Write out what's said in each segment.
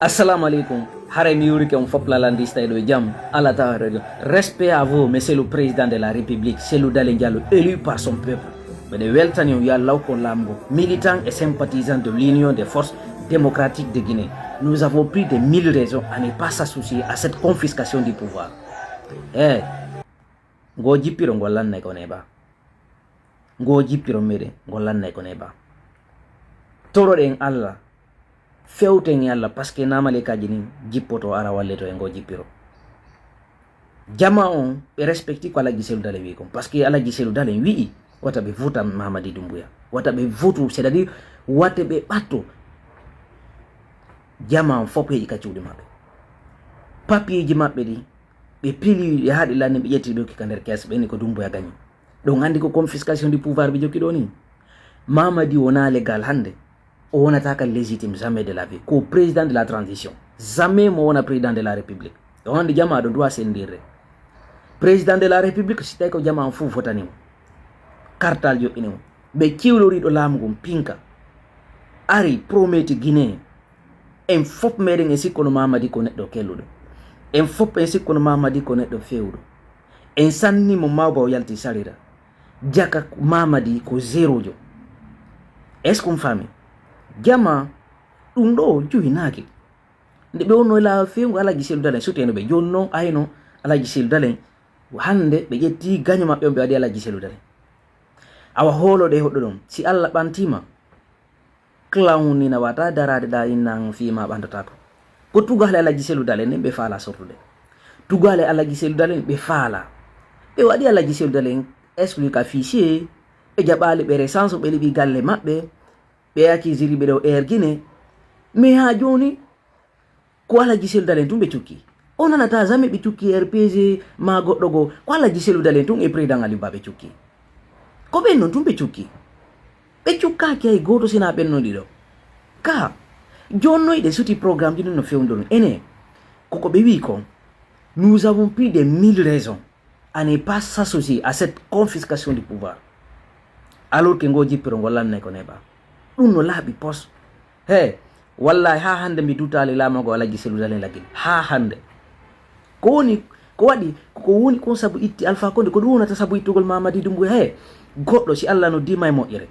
Assalamu alaikum. Hare miuri ke on fopla landista de jam. Allah ta respect à vous, monsieur le président de la République, Cellou Dalein Diallo, élu par son peuple. Mais de weltani ya lawko lambo, militants et sympathisants de l'Union des forces démocratiques de Guinée. Nous avons pris de 1000 raisons à ne pas s'associer à cette confiscation du pouvoir. Ngo jipiro ngolan ne koneba. Ngo jipiro mede ngolan ne koneba. Toro den Allah fewten yalla parce que namale kajini jippoto ara walleto e ngo jippiro jama on be respecti ko ala giselu dale wi ko parce que ala giselu dale wi wata be vuta Mamadi Doumbouya wata be vutu c'est-à-dire wata be batto jama on fop heji kaccude mabbe papier ji mabbe di be pili ya hadi lanne be yetti do ki kander kes be ni ko Doumbouya gagni do ngandi ko confiscation du pouvoir bi jokki do ni Mamadi wona légal hande on attaque légitime jamais de la vie qu'au président de la transition jamais on a président de la république on dit jama do doit sendire président de la république si tay ko jama fu fotani cartal yo inu be kiwlori do lamgum pinka ari prometi guinée en fop meden e sikkono Mamadi ko neddo kelludo en fop en sikkono Mamadi ko neddo fewdo en sanni mo mawba o yalti salira jaka Mamadi ko zéro jo est-ce qu'on famille jama ɗum ɗo juhinaki nde ɓe wonno la fewgo Alaji Cellou Dalein suteno ɓe jonno ayno Alaji Cellou Dalein hande ɓe ƴetti gaño maɓɓe on ɓe waɗi Alaji Cellou Dalein awa hooloɗe hoɗɗo ɗon si Allah ɓantima clawnina wata darade ɗa innan fima ɓandatako ko tugale Alaji Cellou Dalein nen ɓe faala sortude tugale Alaji Cellou Dalein ɓe faala ɓe waɗi Alaji Cellou Dalein explique a fichier ɓe jaɓali ɓe resance ɓe liɓi galle maɓɓe be accusiri be do Guinée mais ha joni ko Alaji Cellou Dalein tum be cukki on nanata jamais be cukki RPG ma goddo go ko Alaji Cellou Dalein tum e président Ali Ba be cukki ko ben non tum be cukki be cukka ki ay goto sina ben non dido ka jonno ide suti programme di no fewndon ene koko be wi ko nous avons pris des 1000 raisons à ne pas s'associer à cette confiscation du pouvoir alors que ngo jippiro ngolan ne ko neba ɗum no laaɓi pos wallahi ha hande mi dutali lamago Alaji Cellou Dalein lagil ha hande ko woni ko waɗi ko woni kon sabu itti Alpha Condé ko ɗum wonata sabu ittugol Mamadi Doumbouya goɗɗo si Allah no dima e moƴƴere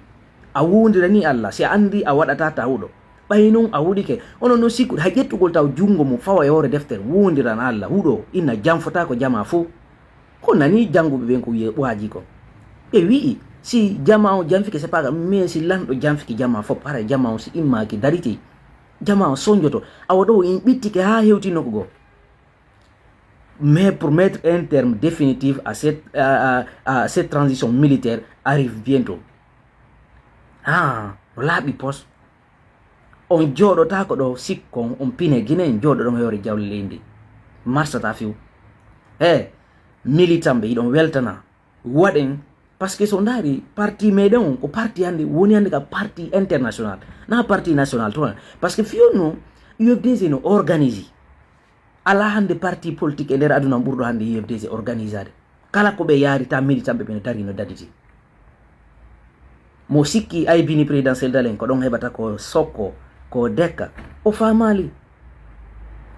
a wondira ni Allah si a andi a waɗata tawuɗo ɓay non a wuɗike onon no sikkude hay ƴettugol taw jungo mum fawa e hoore deftere wondiran Allah huɗo inna jamfota ko jama fo ko nani janguɓe ɓen ko wiye ɓoaji ko ɓe wi'i si jama on jamfiki c'est pas mais si lanɗo jamfiki jama fop ara jama on si immaki dariti jama on sonjoto awa ɗo in ɓittike ha hewtino ko go mais pour mettre un terme définitif à cette transition militaire arrive bientôt no laaɓi pos on jooɗota ko ɗo sikkon on pine Guinée jooɗo ɗon hewre jawle leydi marsata few militant ɓe yiɗon weltana waɗen parce que so ndari parti meɗen on ko parti hande woni hande ka parti international na parti national to parce que fiyonno UFDG no organise ala hande parti politique e nder aduna ɓurɗo hande UFDG organisade kala ko ɓe yarita militant ɓe no dari no daditi mo sikki aybini président Cellou Dalein ko ɗon heɓata ko sokko ko dekka o famali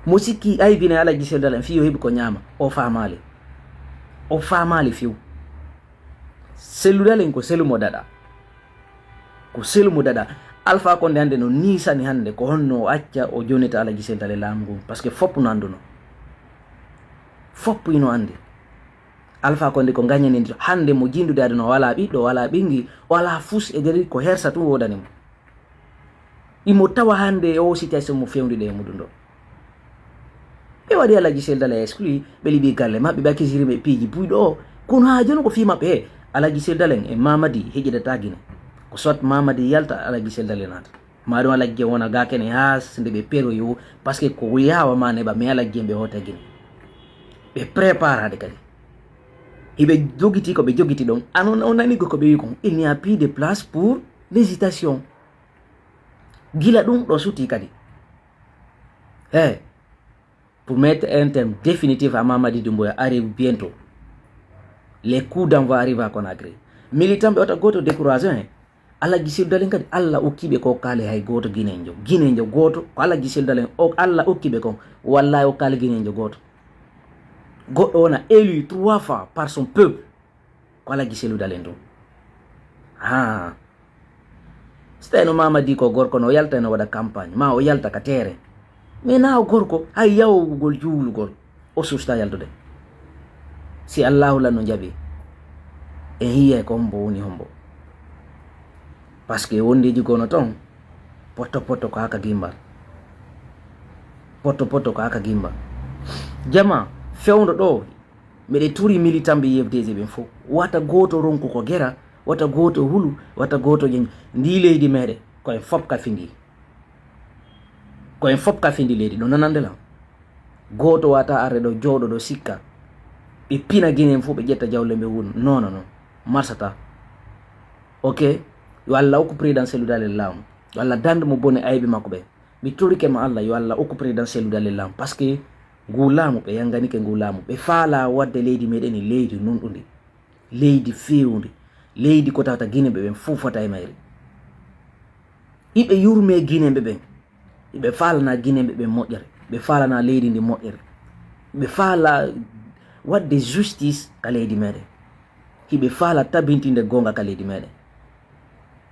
mo sikki aybini Alaji Cellou Dalein fiyo heɓi ko ñama o famali fiw Cellou Dalein ko Cellou mo daɗa Alpha Condé hande no nisani hande ko honno o acca o jonita Alaji Cellou Dalein lamgu parce que fop no anduno fop ino andi Alpha Condé ko gagnani hande mo jindude aduna wala ɓiɗɗo wala ɓingi wala fus e nder ko hersa tum wodanimo imo tawa hande o situation mo fewndide e muɗum ɗo ɓe waɗi Alaji Cellou Dalein exclui ɓe liɓi galle maɓɓe ɓe accusiriɓe piiji buyɗo o kono ha joni ko fi maɓɓe Alaji Cellou Dalein e Mamadi heƴidata Guinée ko soit Mamadi yalta Alaji Cellou Dalein nata ma ɗum Alaji wona ga kene ha nde ɓe peroyo parce que ko yawa ma neɓa mais Alaji ɓe hota Guinée ɓe préparade kadi hiɓe jogiti ko ɓe jogiti ɗon on nani ko ɓe wi kon il n'y a plus de place pour l'hésitation gila ɗum ɗo suti kadi pour mettre un terme définitif à Mamadi Doumbouya arrive bientôt. Les coups d'envoi arrivent à Conakry. Militant ɓe wata goto découragé ala gisil dalen kadi alla okkiɓe ko kaale hay goto guinejo goto ko ala gisil dalen o alla okkiɓe kon wallahi o kaale guinejo goto goɗɗo wona élu 3 fois par son peuple ko ala giselu dalen ɗum ha so tawino mamadi ko gorko no o yalta no waɗa campagne ma o yalta ka teere mais na o gorko hay yawgol juulugol o susta yaltude si allahu lan no jaaɓi en hiye ko hombo woni hombo par ce que wondiji gono ton potto potto ko haka gimbal potto potto ko haka gimbal jama fewdo ɗo miɗe turi militant ɓe yefdeji ɓen fof wata goto ronku ko gera wata goto hulu wata goto ƴeñ ndi leydi meɗe koyen fop ka findi leydi ɗo nanandelam goto wata arde ɗo jooɗo ɗo sikka ɓe pina guinen fof ɓe ƴetta jawle ɓe wun non marsata ok yo allah okku président sellude laamu yo allah dande mo bone ayɓe makko ɓe mi torike ma allah yo allah okku président sellude laamu par ce que ngu laamu ɓe yanganike ngu laamu ɓe faala wadde leydi meɗen leydi nunɗudi leydi fewndi leydi ko tawata guineɓe ɓen fufata e mayri iɓe yurme guineɓe ɓen iɓe falana guineɓe ɓen moƴƴere ɓe falana leydi ndi moƴƴere ɓe faala wadde justice ka leydi meɗen hiɓe faala tabintinde gonga ka leydi meɗen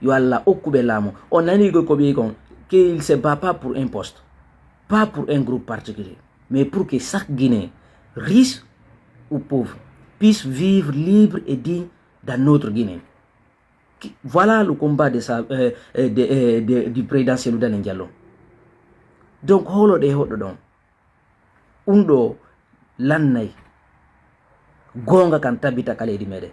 yo allah okkuɓe laamu on nanigo ko ɓi kon qu'il se bat pas pour un poste pas pour un groupe particulier mais pour que chaque Guinéen riche ou pauvre puisse vivre libre et digne dans notre Guinée. Voilà le combat du président Cellou Dalein Diallo. Donc holo de hoɗo ɗon undo lannay gonga kan tabita ka leydi meɗen